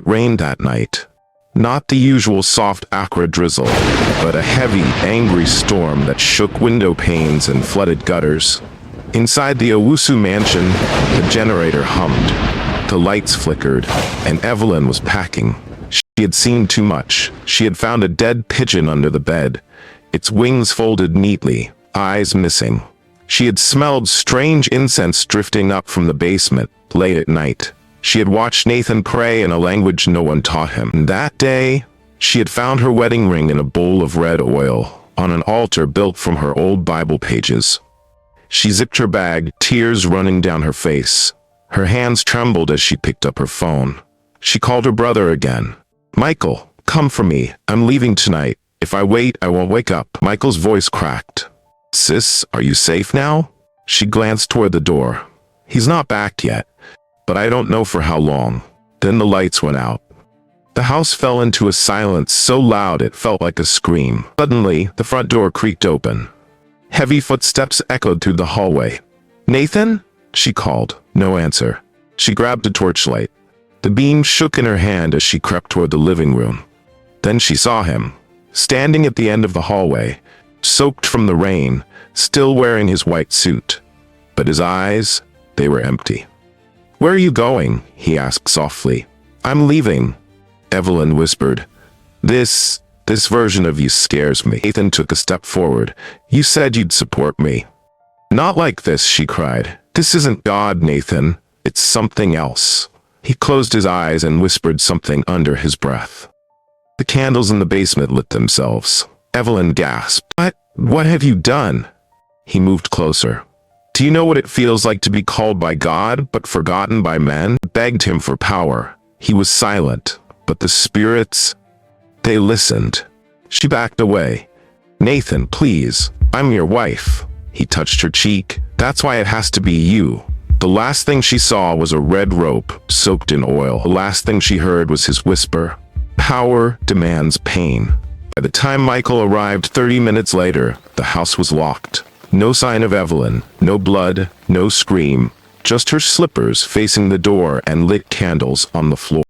rained that night. Not the usual soft, acrid drizzle, but a heavy, angry storm that shook window panes and flooded gutters. Inside the Owusu mansion, the generator hummed. The lights flickered, and Evelyn was packing. She had seen too much. She had found a dead pigeon under the bed, its wings folded neatly, eyes missing. She had smelled strange incense drifting up from the basement, late at night. She had watched Nathan pray in a language no one taught him. And that day, she had found her wedding ring in a bowl of red oil, on an altar built from her old Bible pages. She zipped her bag, tears running down her face. Her hands trembled as she picked up her phone. She called her brother again. "Michael, come for me. I'm leaving tonight. If I wait, I won't wake up." Michael's voice cracked. "Sis, are you safe now?" She glanced toward the door. "He's not back yet, but I don't know for how long." Then the lights went out. The house fell into a silence so loud it felt like a scream. Suddenly, the front door creaked open. Heavy footsteps echoed through the hallway. "Nathan?" she called. No answer. She grabbed a torchlight. The beam shook in her hand as she crept toward the living room. Then she saw him, standing at the end of the hallway, soaked from the rain, still wearing his white suit. But his eyes, they were empty. "Where are you going?" he asked softly. "I'm leaving," Evelyn whispered. This version of you scares me." Nathan took a step forward. "You said you'd support me." "Not like this," she cried. "This isn't God, Nathan. It's something else." He closed his eyes and whispered something under his breath. The candles in the basement lit themselves. Evelyn gasped. What have you done?" He moved closer. "Do you know what it feels like to be called by God, but forgotten by men?" Begged him for power. He was silent, but the spirits, they listened. She backed away. "Nathan, please. I'm your wife." He touched her cheek. "That's why it has to be you." The last thing she saw was a red rope soaked in oil. The last thing she heard was his whisper, "Power demands pain." By the time Michael arrived 30 minutes later, the house was locked. No sign of Evelyn, no blood, no scream, just her slippers facing the door and lit candles on the floor.